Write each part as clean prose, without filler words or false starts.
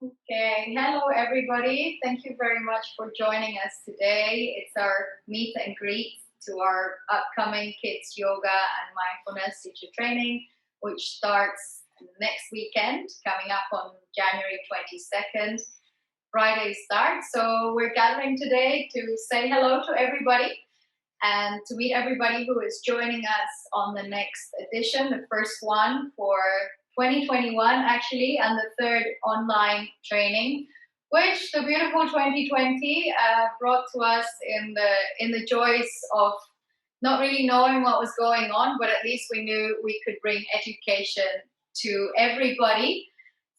Okay, hello everybody. Thank you very much for joining us today. It's our meet and greet to our upcoming kids yoga and mindfulness teacher training, which starts next weekend, coming up on January 22nd. Friday start. So we're gathering today to say hello to everybody and to meet everybody who is joining us on the next edition, the first one for 2021 actually, and the third online training, which the beautiful 2020 brought to us in the joys of not really knowing what was going on, but at least we knew we could bring education to everybody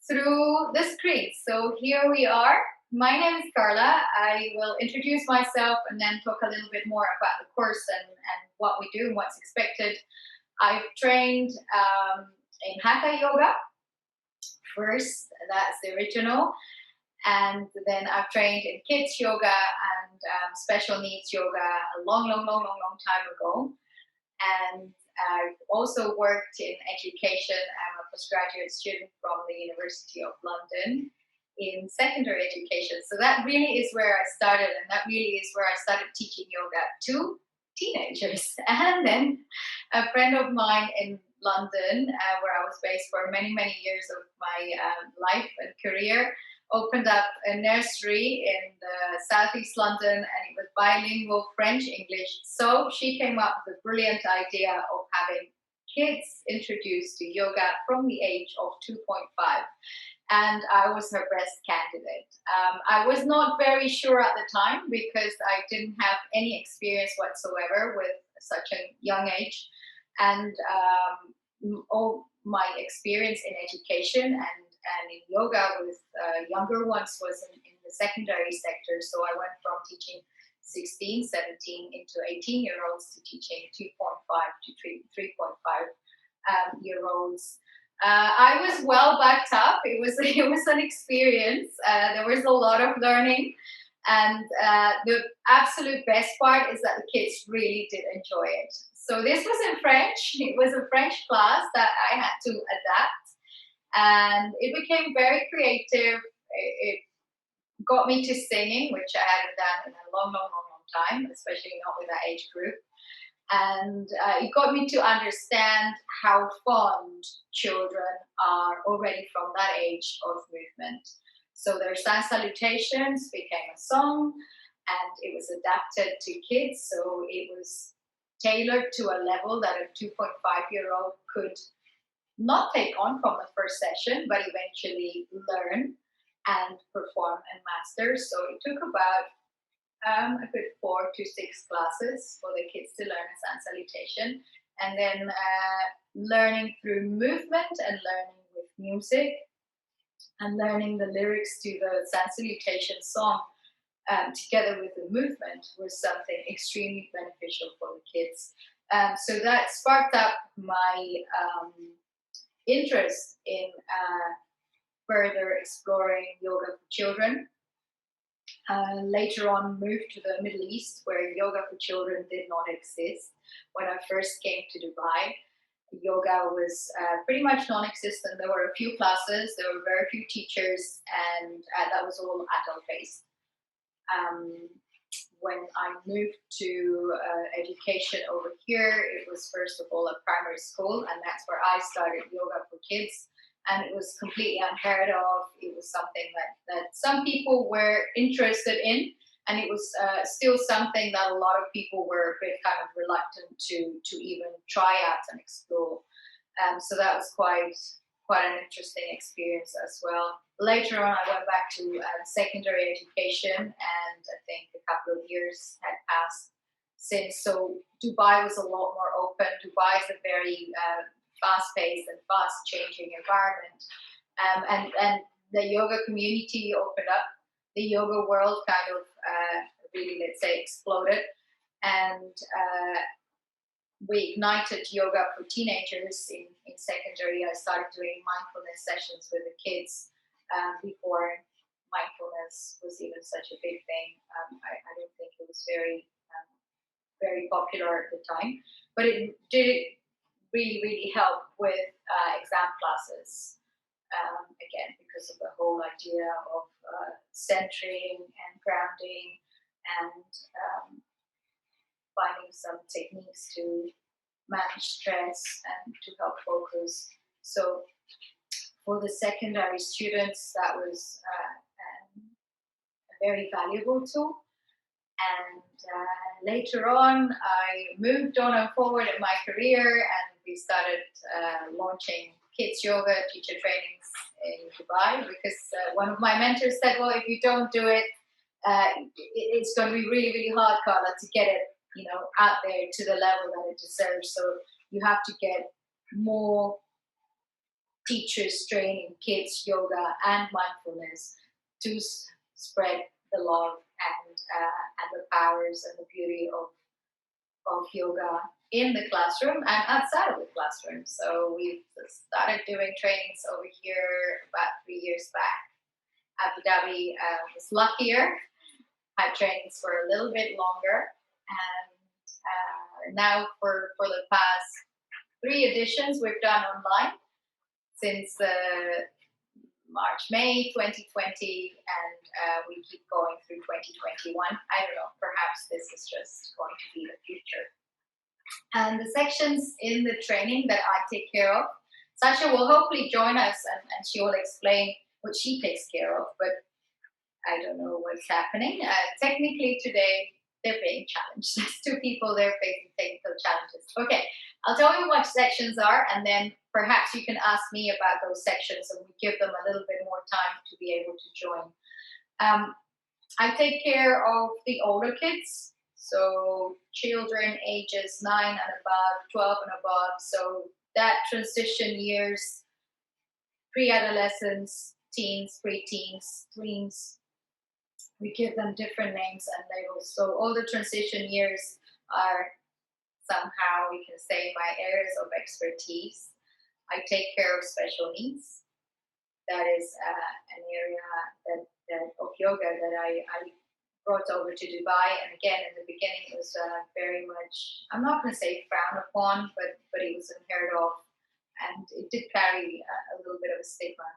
through the screen. So here we are. My name is Carla. I will introduce myself and then talk a little bit more about the course and what we do and what's expected. I've trained in Hatha Yoga first, that's the original, and then I've trained in kids yoga and special needs yoga a long time ago. And I've also worked in education. I'm a postgraduate student from the University of London in secondary education. So that really is where I started, and that really is where I started teaching yoga to teenagers. And then a friend of mine in London, where I was based for many years of my life and career, opened up a nursery in southeast London, and it was bilingual French English. So she came up with a brilliant idea of having kids introduced to yoga from the age of 2.5. And I was her best candidate. I was not very sure at the time because I didn't have any experience whatsoever with such a young age. And all my experience in education and in yoga with younger ones was in the secondary sector. So I went from teaching 16, 17 into 18-year-olds to teaching 2.5 to 3.5-year-olds. I was well backed up. It was an experience. There was a lot of learning, and the absolute best part is that the kids really did enjoy it. So this was in French. It was a French class that I had to adapt, and it became very creative. It got me to singing, which I hadn't done in a long time, especially not with that age group. And it got me to understand how fond children are already from that age of movement. So their sun salutations became a song, and it was adapted to kids. So it was tailored to a level that a 2.5-year-old could not take on from the first session, but eventually learn and perform and master. So it took about a good 4 to 6 classes for the kids to learn a sun salutation, and then learning through movement and learning with music and learning the lyrics to the sun salutation song together with the movement was something extremely beneficial for the kids. So that sparked up my interest in further exploring yoga for children. Later on moved to the Middle East, where yoga for children did not exist. When I first came to Dubai, yoga was pretty much non-existent. There were a few classes, there were very few teachers, and that was all adult-based. When I moved to education over here, it was first of all a primary school, and that's where I started yoga for kids. And it was completely unheard of. It was something that some people were interested in, and it was still something that a lot of people were a bit kind of reluctant to even try out and explore. So that was quite an interesting experience as well. Later on, I went back to secondary education, and I think a couple of years had passed since. So Dubai was a lot more open. Dubai is a very fast-paced and fast-changing environment, and the yoga community opened up. The yoga world kind of really, let's say, exploded, and we ignited yoga for teenagers in secondary. I started doing mindfulness sessions with the kids before mindfulness was even such a big thing. I don't think it was very popular at the time, but it did really help with exam classes. again, because of the whole idea of centering and grounding and finding some techniques to manage stress and to help focus. So for the secondary students, that was a very valuable tool. And later on, I moved on and forward in my career, and we started launching kids yoga teacher trainings in Dubai, because one of my mentors said, well, if you don't do it, it's going to be really, really hard, Carla, to get it, out there to the level that it deserves. So you have to get more teachers training kids yoga and mindfulness to spread the love and the powers and the beauty of yoga in the classroom and outside of the classroom. So we've started doing trainings over here about 3 years back. Abu Dhabi was luckier, had trainings for a little bit longer, and now for the past 3 editions we've done online since May 2020, and we keep going through 2021. I don't know, perhaps this is just going to be the future. And the sections in the training that I take care of, Sasha will hopefully join us, and she will explain what she takes care of, but I don't know what's happening. Technically today, they're being challenged. There's 2 people, they're facing technical challenges. Okay, I'll tell you what sections are, and then perhaps you can ask me about those sections, and we give them a little bit more time to be able to join. I take care of the older kids, so children ages 9 and above, 12 and above, so that transition years, pre-adolescence, teens, pre-teens, tweens. We give them different names and labels. So all the transition years are somehow, we can say, my areas of expertise. I take care of special needs. That is an area of yoga that I brought over to Dubai. And again, in the beginning, it was very much, I'm not going to say frowned upon, but it was unheard of. And it did carry a little bit of a stigma.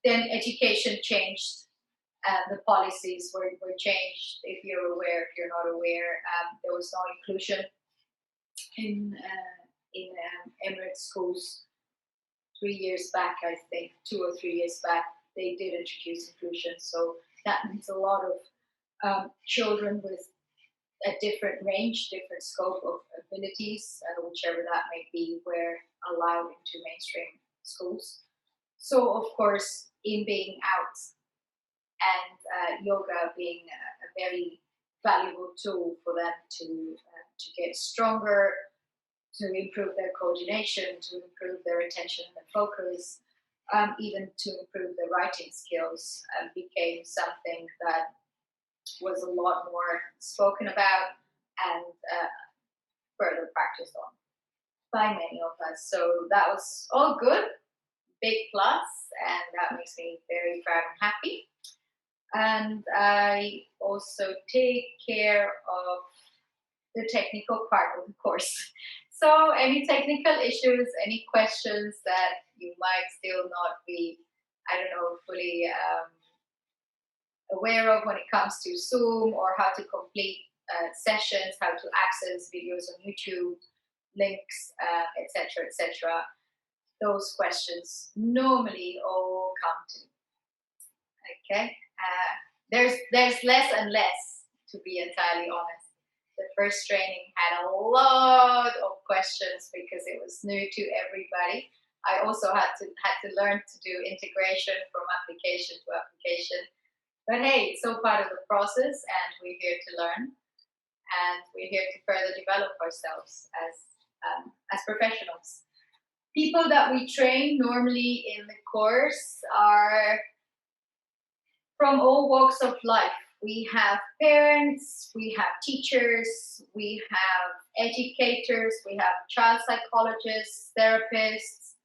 Then education changed. The policies were changed. If you're aware, if you're not aware, there was no inclusion in Emirates schools. 3 years back, I think, 2 or 3 years back, they did introduce inclusion. So that means a lot of children with a different range, different scope of abilities, whichever that may be, were allowed into mainstream schools. So, of course, in being out and yoga being a very valuable tool for them to get stronger, to improve their coordination, to improve their attention and focus, even to improve their writing skills, became something that was a lot more spoken about and further practiced on by many of us. So that was all good, big plus, and that makes me very proud and happy. And I also take care of the technical part of the course. So any technical issues, any questions that you might still not be, fully aware of when it comes to Zoom, or how to complete sessions, how to access videos on YouTube, links, etc. Those questions normally all come to me. Okay, there's less and less, to be entirely honest. The first training had a lot of questions because it was new to everybody. I also had to learn to do integration from application to application. But hey, it's all part of the process, and we're here to learn, and we're here to further develop ourselves as professionals. People that we train normally in the course are from all walks of life. We have parents, we have teachers, we have educators, we have child psychologists, therapists,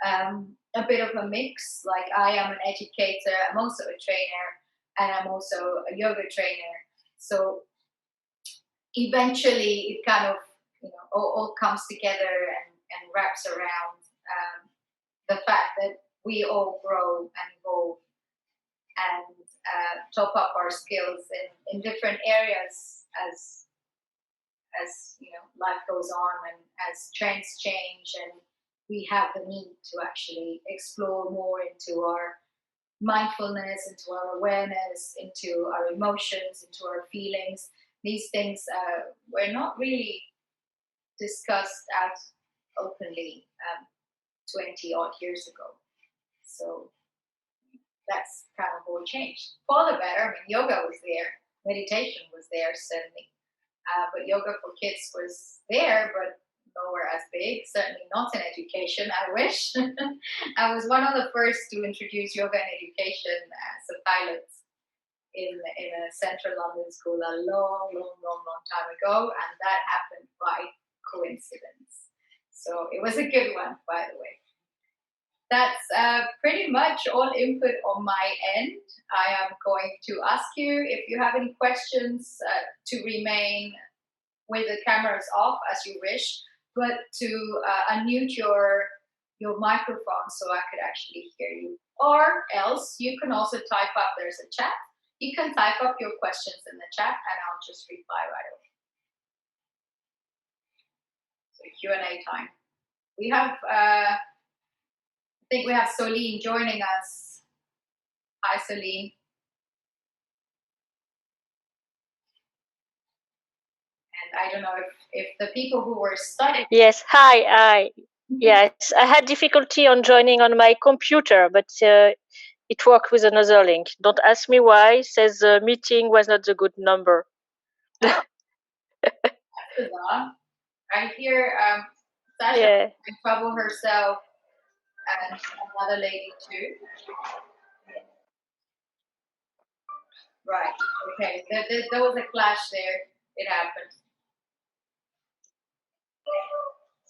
a bit of a mix. Like, I am an educator, I'm also a trainer, and I'm also a yoga trainer. So eventually it kind of, all comes together and wraps around the fact that we all grow and evolve and top up our skills in different areas as life goes on and as trends change, and we have the need to actually explore more into our mindfulness, into our awareness, into our emotions, into our feelings. These things were not really discussed as openly 20 odd years ago. So that's kind of all changed for the better. I mean, yoga was there, meditation was there, certainly. But yoga for kids was there, but nowhere as big, certainly not in education, I wish. I was one of the first to introduce yoga in education as a pilot in a central London school a long time ago, and that happened by coincidence. So it was a good one, by the way. That's pretty much all input on my end. I am going to ask you if you have any questions to remain with the cameras off as you wish, but to unmute your microphone so I could actually hear you. Or else you can also type up, there's a chat. You can type up your questions in the chat and I'll just reply right away. So Q&A time. We have, I think we have Soline joining us. Hi, Soline. And I don't know if the people who were studying. Yes, hi. Yes, I had difficulty on joining on my computer, but it worked with another link. Don't ask me why. It says the meeting was not the good number. That's bizarre. I hear Sasha in trouble herself and another lady too. Right. Okay. There was a clash there. It happened.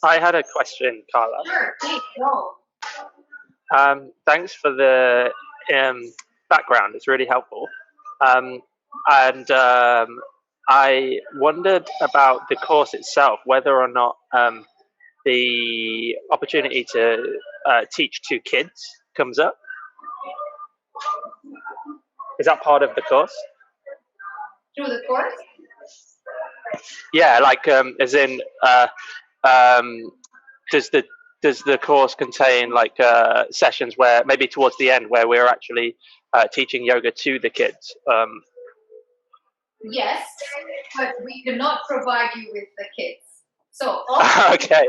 I had a question, Carla. Sure, please go. Thanks for the background. It's really helpful. I wondered about the course itself, whether or not the opportunity to teach to kids comes up. Is that part of the course? Through the course? Yeah, like as in, does the course contain like sessions where maybe towards the end where we're actually teaching yoga to the kids? Yes, but we cannot provide you with the kids. So okay.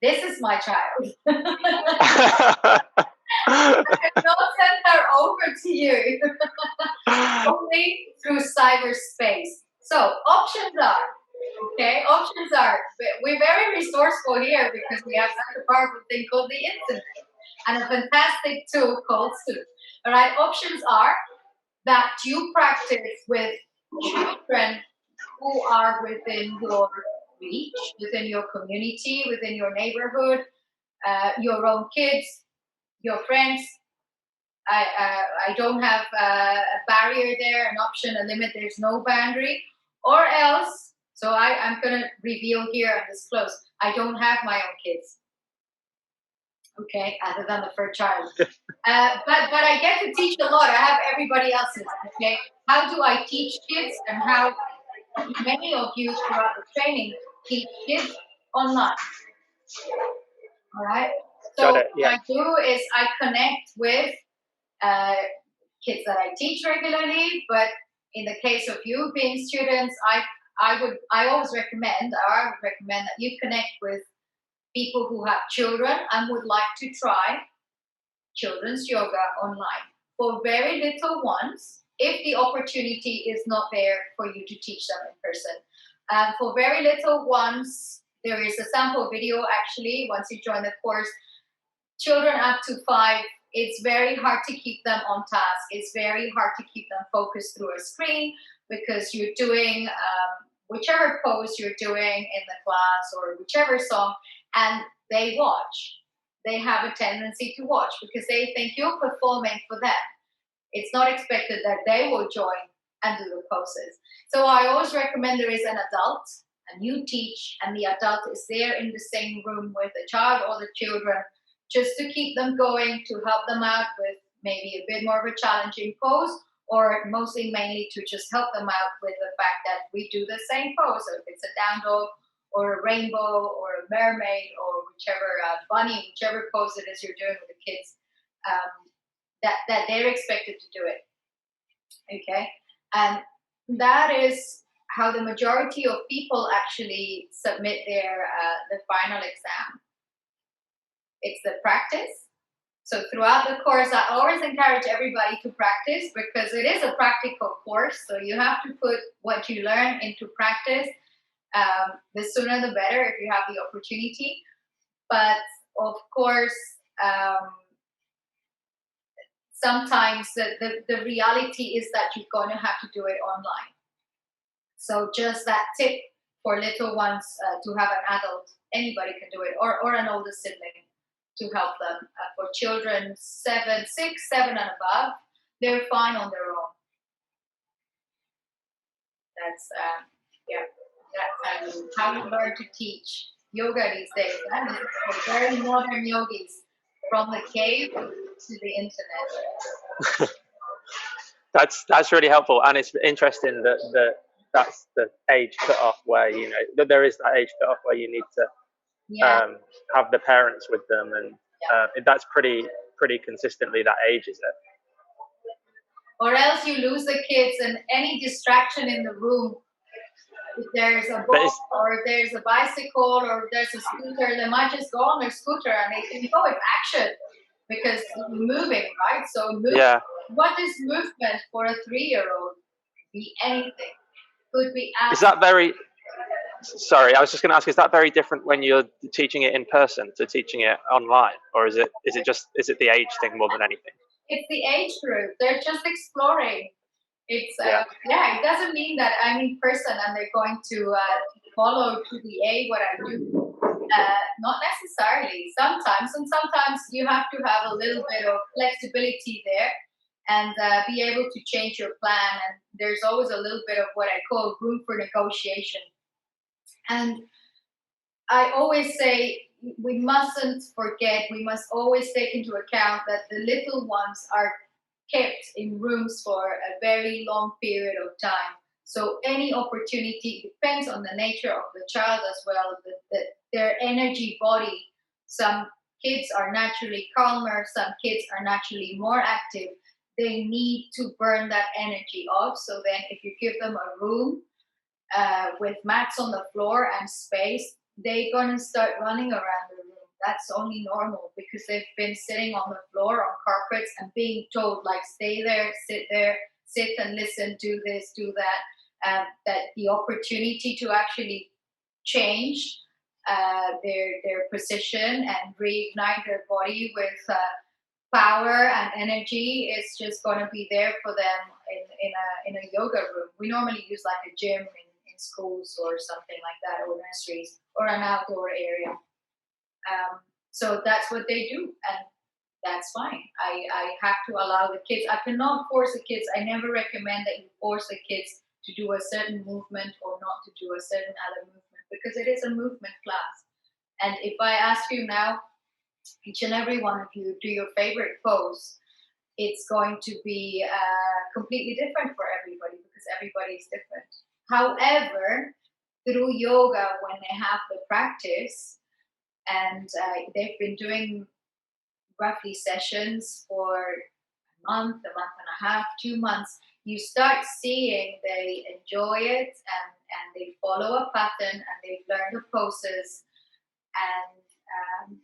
This is my child. I cannot send her over to you. Only through cyberspace. So options are, we're very resourceful here because we have such a powerful thing called the internet and a fantastic tool called Zoom. All right, options are that you practice with children who are within your reach, within your community, within your neighborhood, your own kids, your friends. I don't have a barrier there, an option, a limit. There's no boundary. Or else, so I'm going to reveal here and disclose, I don't have my own kids. Okay, other than the first child. But I get to teach a lot. I have everybody else's. Okay, how do I teach kids, and how many of you throughout the training teach kids online? All right. So what I do is I connect with kids that I teach regularly, but in the case of you being students, I would recommend that you connect with people who have children and would like to try children's yoga online. For very little ones, if the opportunity is not there for you to teach them in person. For very little ones, there is a sample video actually, once you join the course. Children up to 5, it's very hard to keep them on task. It's very hard to keep them focused through a screen because you're doing whichever pose you're doing in the class or whichever song, and they watch. They have a tendency to watch because they think you're performing for them. It's not expected that they will join and do the poses. So I always recommend there is an adult, and you teach, and the adult is there in the same room with the child or the children just to keep them going, to help them out with maybe a bit more of a challenging pose, or mostly mainly to just help them out with the fact that we do the same pose. So if it's a down dog or a rainbow or a mermaid or whichever bunny, whichever pose it is you're doing with the kids, that they're expected to do it. Okay, and that is how the majority of people actually submit their the final exam. It's the practice. So throughout the course, I always encourage everybody to practice because it is a practical course. So you have to put what you learn into practice. The sooner the better if you have the opportunity. But of course, sometimes the reality is that you're going to have to do it online. So just that tip for little ones to have an adult, anybody can do it, or an older sibling to help them. For children 6, 7 and above, they're fine on their own. That's how you learn to teach yoga these days. And it's for very modern yogis, from the cave to the internet. That's really helpful, and it's interesting that that's the age cutoff where that there is that age cutoff where you need to have the parents with them, and that's pretty consistently that age, is it? Or else you lose the kids, and any distraction in the room. If there's a ball, or there's a bicycle, or there's a scooter, they might just go on their scooter and they can go with action because you're moving, right? So what is movement for a 3-year-old? Be anything. Could be. Is that very? Sorry, I was just going to ask: is that very different when you're teaching it in person to teaching it online, or is it the age thing more than anything? It's the age group. They're just exploring. It's it doesn't mean that I'm in person and they're going to follow to the A what I do. Not necessarily. Sometimes you have to have a little bit of flexibility there and be able to change your plan. And there's always a little bit of what I call room for negotiation. And I always say we mustn't forget, we must always take into account that the little ones are kept in rooms for a very long period of time. So any opportunity depends on the nature of the child as well, their energy body. Some kids are naturally calmer, some kids are naturally more active. They need to burn that energy off. So then if you give them a room with mats on the floor and space, they're going to start running around the room. That's only normal because they've been sitting on the floor on carpets and being told, like, stay there, sit and listen, do this, do that. That the opportunity to actually change their position and reignite their body with power and energy is just going to be there for them in a yoga room. We normally use like a gym in schools or something like that, or nurseries, or an outdoor area. So that's what they do, and that's fine. I have to allow the kids. I cannot force the kids. I never recommend that you force the kids to do a certain movement or not to do a certain other movement, because it is a movement class. And if I ask you now, each and every one of you, do your favorite pose, it's going to be completely different for everybody because everybody is different. However, through yoga, when they have the practice, and they've been doing roughly sessions for a month and a half, 2 months, you start seeing they enjoy it and they follow a pattern and they've learned the poses and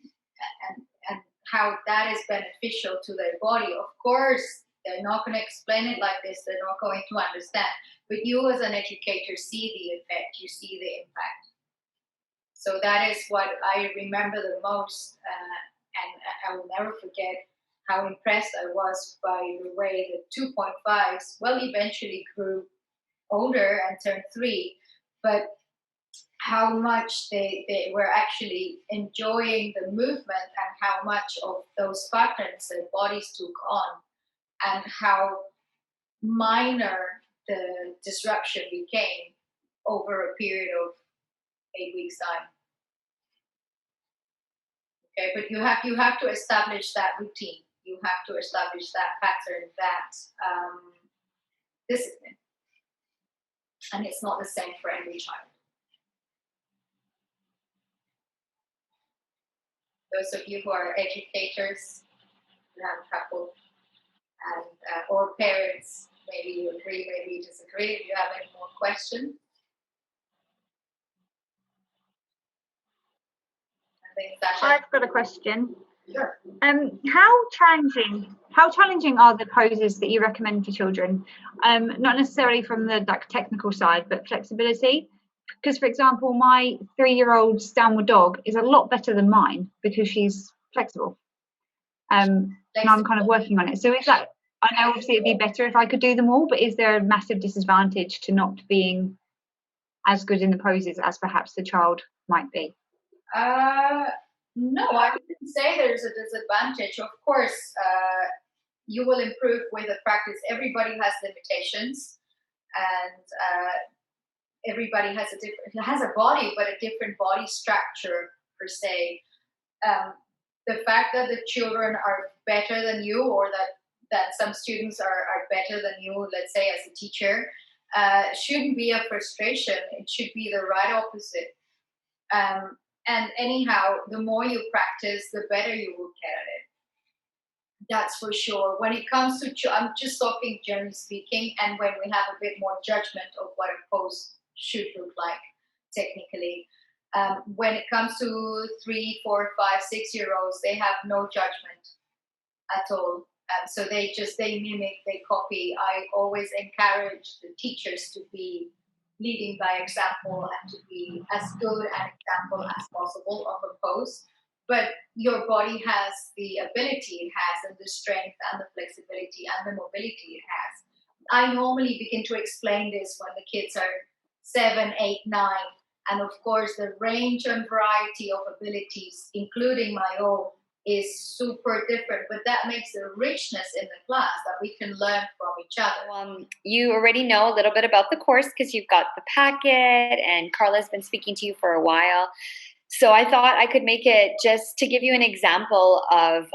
how that is beneficial to their body. Of course, they're not going to explain it like this. They're not going to understand. But you as an educator see the effect. You see the impact. So that is what I remember the most, and I will never forget how impressed I was by the way the 2.5s, eventually grew older and turned 3, but how much they were actually enjoying the movement and how much of those patterns their bodies took on and how minor the disruption became over a period of 8 weeks' time. Okay, but you have to establish that routine. You have to establish that pattern, that discipline, and it's not the same for every child. Those of you who are educators, you have a couple, and or parents, maybe you agree, maybe you disagree. If you have any more questions, I think Sasha. I've got a question. Sure. How challenging are the poses that you recommend for children? Not necessarily from the technical side, but flexibility. Because, for example, my 3-year-old's downward dog is a lot better than mine because she's flexible. And I'm kind of working on it. So is that? I know obviously it'd be better if I could do them all, but is there a massive disadvantage to not being as good in the poses as perhaps the child might be? No, I wouldn't say there's a disadvantage. Of course, you will improve with the practice. Everybody has limitations, and everybody has a body, but a different body structure per se. The fact that the children are better than you, or that some students are better than you, let's say as a teacher, shouldn't be a frustration. It should be the right opposite. And anyhow, the more you practice, the better you will get at it. That's for sure. When it comes to, I'm just talking generally speaking, and when we have a bit more judgment of what a pose should look like technically. When it comes to 3, 4, 5, 6-year-olds, they have no judgment at all. So they mimic, they copy. I always encourage the teachers to be leading by example and to be as good an example as possible of a pose. But your body has the ability it has, and the strength and the flexibility and the mobility it has. I normally begin to explain this when the kids are 7, 8, 9. And of course, the range and variety of abilities, including my own, is super different. But that makes the richness in the class that we can learn from each other. You already know a little bit about the course because you've got the packet, and Carla's been speaking to you for a while. So I thought I could make it just to give you an example of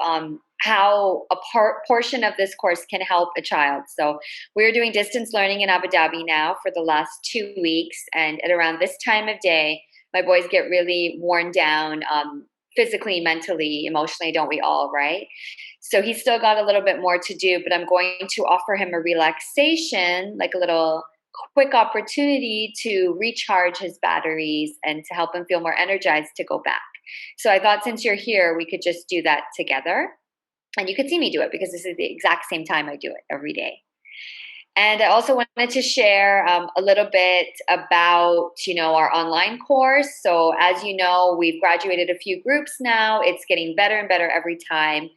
how a portion of this course can help a child. So we're doing distance learning in Abu Dhabi now for the last 2 weeks. And at around this time of day, my boys get really worn down physically, mentally, emotionally, don't we all, right? So he's still got a little bit more to do, but I'm going to offer him a relaxation, like a little quick opportunity to recharge his batteries and to help him feel more energized to go back. So I thought since you're here, we could just do that together. And you could see me do it because this is the exact same time I do it every day. And I also wanted to share a little bit about, our online course. So as you know, we've graduated a few groups now. It's getting better and better every time.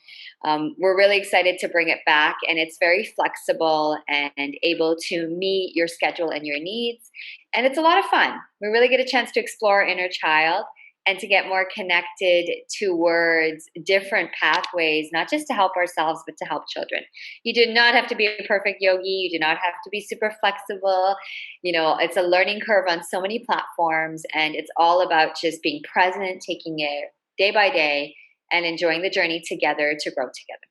We're really excited to bring it back, and it's very flexible and able to meet your schedule and your needs. And it's a lot of fun. We really get a chance to explore our inner child and to get more connected towards different pathways, not just to help ourselves, but to help children. You do not have to be a perfect yogi. You do not have to be super flexible. It's a learning curve on so many platforms, and it's all about just being present, taking it day by day, and enjoying the journey together to grow together.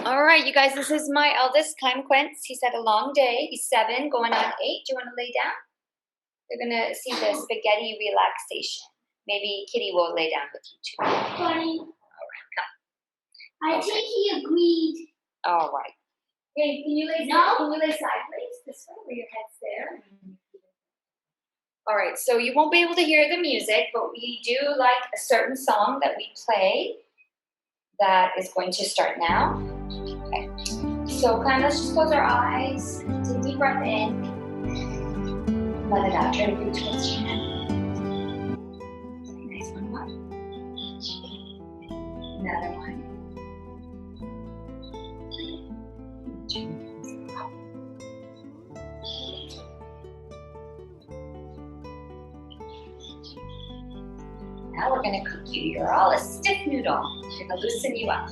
All right, you guys, this is my eldest, Kyle Quince. He's had a long day. He's 7, going on 8. Do you want to lay down? You're going to see the spaghetti relaxation. Maybe Kitty will lay down with you too. Funny. All right, come. I think he agreed. All right. Hey, can you lay sideways this way where your head's there? All right, so you won't be able to hear the music, but we do like a certain song that we play that is going to start now. Okay. So let's just close our eyes. Take a deep breath in. Let it out. Try to reach towards your head. Nice one more. Another one. Now we're going to cook you. You're all a stiff noodle. We're going to loosen you up.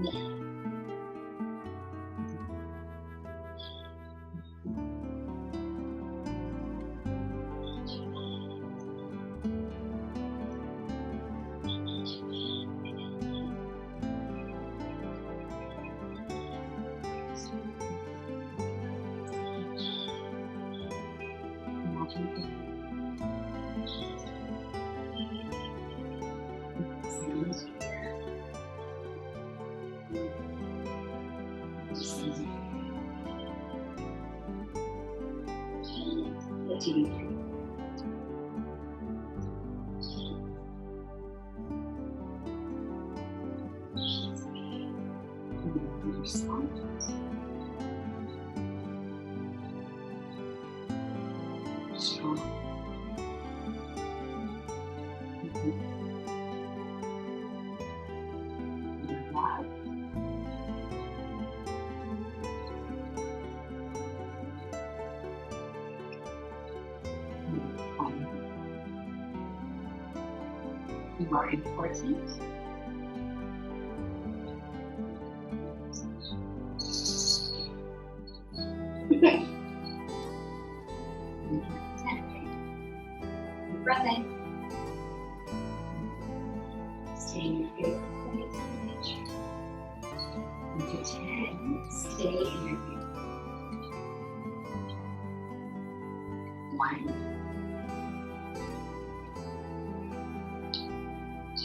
You are important. Breath in. Stay in your favorite place in nature. Into 10, stay in your favorite. 1, 2,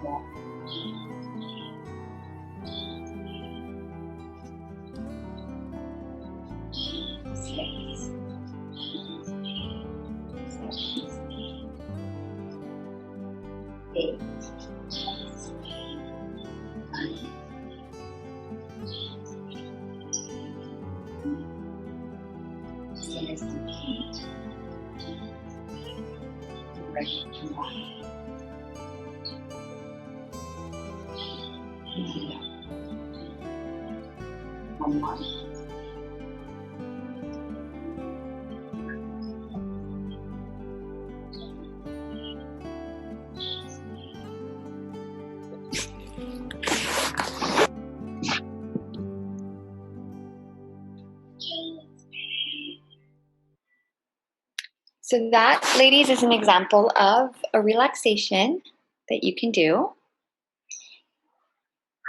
4, 6, 8, 9, 10 is complete. You're ready to rock. One more. So that, ladies, is an example of a relaxation that you can do.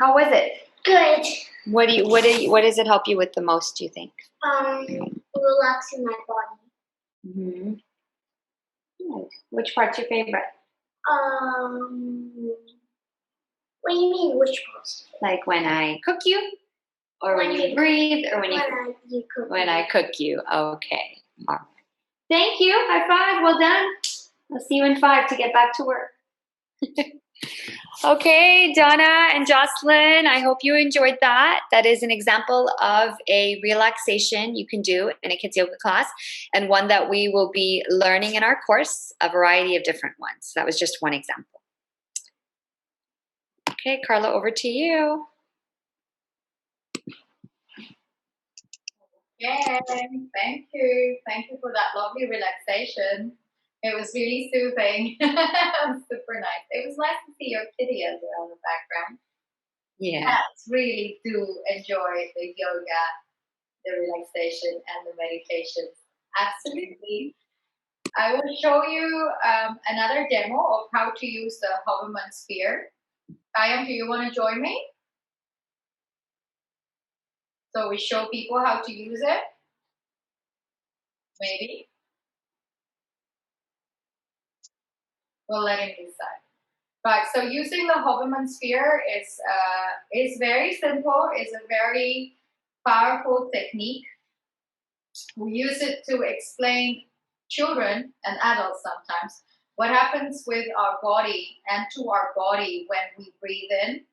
How was it? Good. What does it help you with the most, do you think? Relaxing my body. Mm-hmm. Good. Which part's your favorite? What do you mean, which parts? Like when I cook you? Or when you breathe? Or when I cook you. Okay. All right. Thank you. High five. Well done. I'll see you in 5 to get back to work. Okay, Donna and Jocelyn, I hope you enjoyed that. That is an example of a relaxation you can do in a kids yoga class, and one that we will be learning in our course, a variety of different ones. That was just one example. Okay, Carla, over to you. Yeah, thank you. Thank you for that lovely relaxation. It was really soothing. Super nice. It was nice to see your kitty as well in the background. Yeah. Cats really do enjoy the yoga, the relaxation, and the meditation. Absolutely. I will show you another demo of how to use the Hoverman sphere. Kayam, do you want to join me? So we show people how to use it. Maybe. We'll let him decide. Right, so using the Hoverman sphere is very simple, is a very powerful technique. We use it to explain children and adults sometimes what happens with our body and to our body when we breathe in.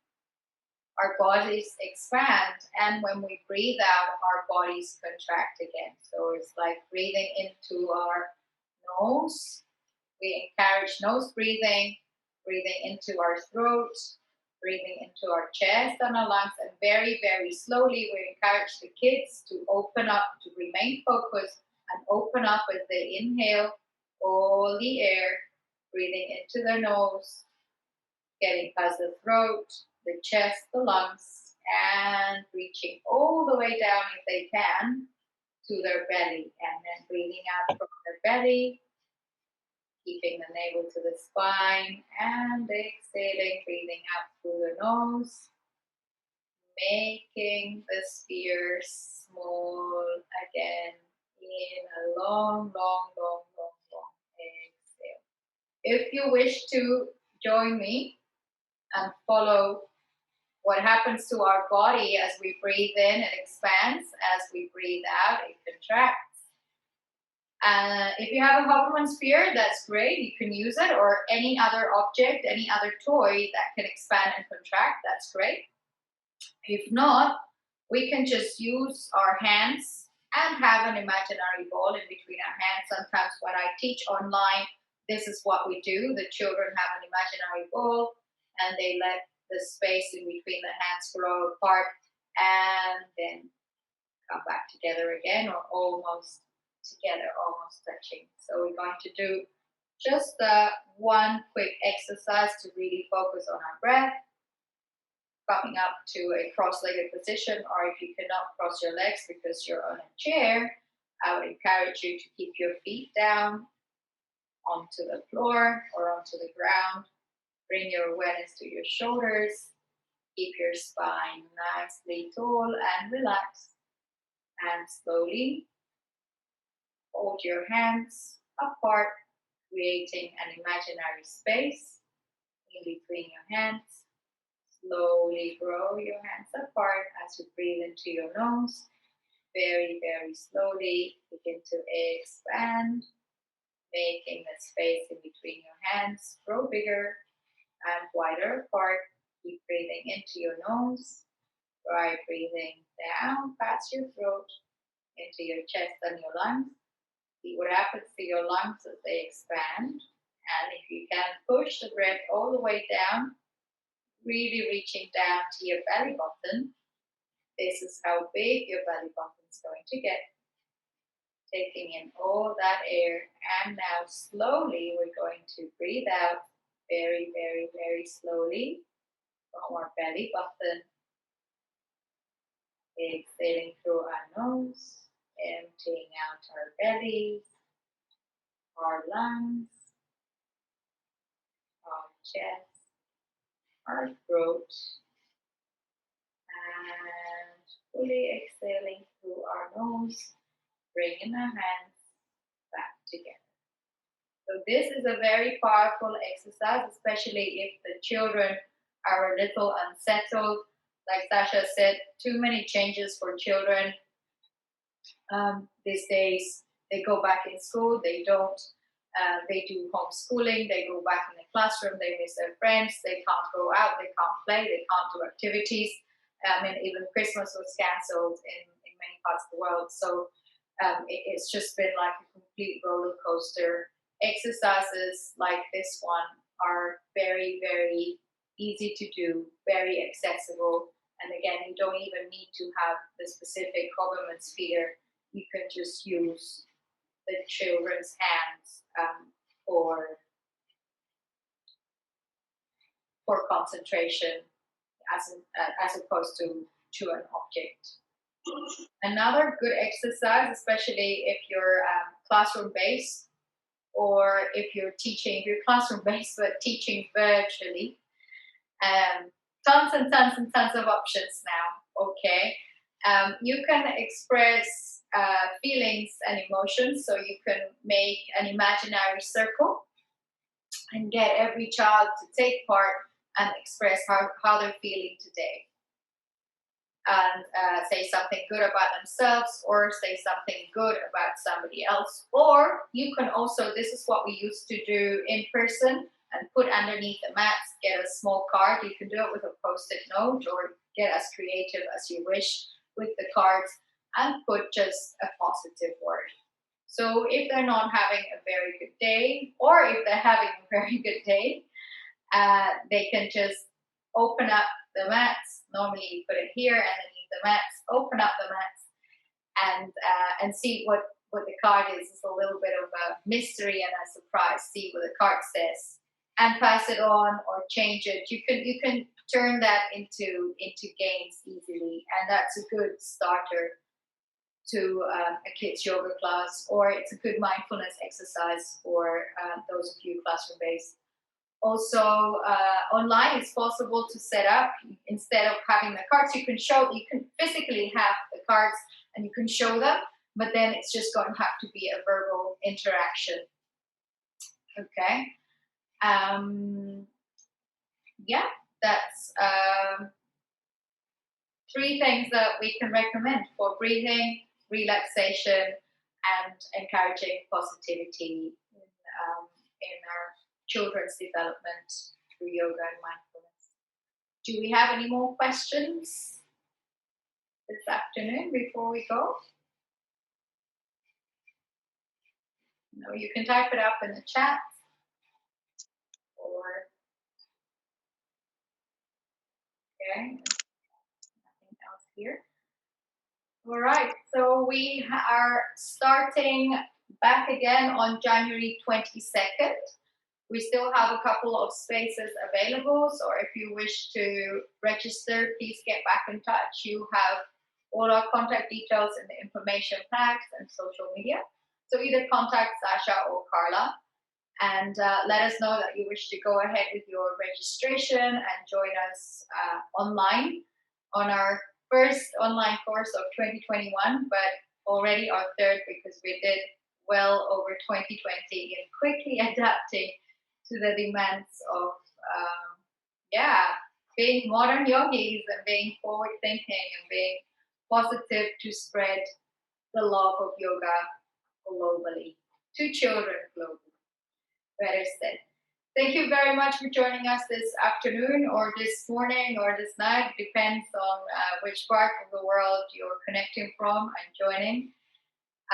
Our bodies expand, and when we breathe out, our bodies contract again. So it's like breathing into our nose. We encourage nose breathing, breathing into our throat, breathing into our chest and our lungs, and very, very slowly we encourage the kids to open up, to remain focused, and open up as they inhale all the air, breathing into their nose, getting past the throat, the chest, the lungs, and reaching all the way down if they can to their belly, and then breathing out from their belly, keeping the navel to the spine, and exhaling, breathing out through the nose, making the sphere small again in a long, long, long, long, long exhale. If you wish to join me and follow what happens to our body as we breathe in, it expands. As we breathe out, it contracts. If you have a Hoverman sphere, that's great. You can use it, or any other object, any other toy that can expand and contract, that's great. If not, we can just use our hands and have an imaginary ball in between our hands. Sometimes when I teach online, this is what we do. The children have an imaginary ball and they let the space in between the hands grow apart and then come back together again, or almost together, almost touching. So we're going to do just one quick exercise to really focus on our breath. Coming up to a cross-legged position, or if you cannot cross your legs because you're on a chair, I would encourage you to keep your feet down onto the floor or onto the ground. Bring your awareness to your shoulders. Keep your spine nicely tall and relaxed. And slowly hold your hands apart, creating an imaginary space in between your hands. Slowly grow your hands apart as you breathe into your nose. Very, very slowly begin to expand, making the space in between your hands grow bigger and wider apart. Keep breathing into your nose. Try breathing down past your throat, into your chest and your lungs. See what happens to your lungs as they expand. And if you can, push the breath all the way down, really reaching down to your belly button. This is how big your belly button is going to get. Taking in all that air, and now slowly we're going to breathe out very, very, very slowly from our belly button. Exhaling through our nose, emptying out our bellies, our lungs, our chest, our throat, and fully exhaling through our nose, bringing our hands back together. So this is a very powerful exercise, especially if the children are a little unsettled. Like Sasha said, too many changes for children these days. They go back in school, they don't. They do homeschooling, they go back in the classroom, they miss their friends, they can't go out, they can't play, they can't do activities. Even Christmas was cancelled in many parts of the world. So it's just been like a complete roller coaster. Exercises like this one are very, very easy to do, very accessible. And again, you don't even need to have the specific Hoverman sphere. You can just use the children's hands for concentration as opposed to an object. Another good exercise, especially if you're classroom based, or if you're classroom based but teaching virtually, tons and tons and tons of options now. Okay, you can express feelings and emotions, so you can make an imaginary circle and get every child to take part and express how they're feeling today, and say something good about themselves or say something good about somebody else. Or you can also, this is what we used to do in person, and put underneath the mats, get a small card. You can do it with a post-it note, or get as creative as you wish with the cards, and put just a positive word. So if they're not having a very good day, or if they're having a very good day, they can just open up the mats. Normally you put it here underneath the mats, open up the mats, and see what what the card is a little bit of a mystery and a surprise. See what the card says and pass it on or change it. You can turn that into games easily, and that's a good starter to a kids yoga class, or it's a good mindfulness exercise for those of you classroom-based. Also, online it's possible to set up, instead of having the cards, you can physically have the cards and you can show them, but then it's just going to have to be a verbal interaction. Okay. Yeah, that's 3 things that we can recommend for breathing, relaxation, and encouraging positivity in our children's development through yoga and mindfulness. Do we have any more questions this afternoon before we go? No, you can type it up in the chat, or okay, nothing else here. All right, so we are starting back again on January 22nd. We still have a couple of spaces available, so if you wish to register, please get back in touch. You have all our contact details in the information packs and social media. So either contact Sasha or Carla and let us know that you wish to go ahead with your registration and join us online on our first online course of 2021, but already our 3rd, because we did well over 2020 in quickly adapting to the demands of being modern yogis and being forward thinking and being positive to spread the love of yoga globally to children globally. Better said. Thank you very much for joining us this afternoon or this morning or this night. Depends on which part of the world you're connecting from and joining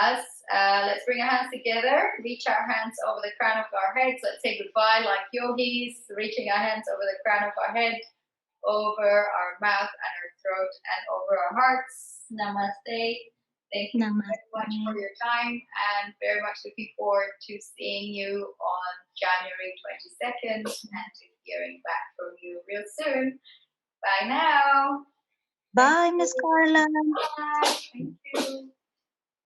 us. Let's bring our hands together, reach our hands over the crown of our heads. Let's say goodbye like yogis, reaching our hands over the crown of our head, over our mouth and our throat, and over our hearts. Namaste. Thank you very much for your time, and very much looking forward to seeing you on January 22nd and to hearing back from you real soon. Bye now. Bye, Miss Carla. Bye. Thank you.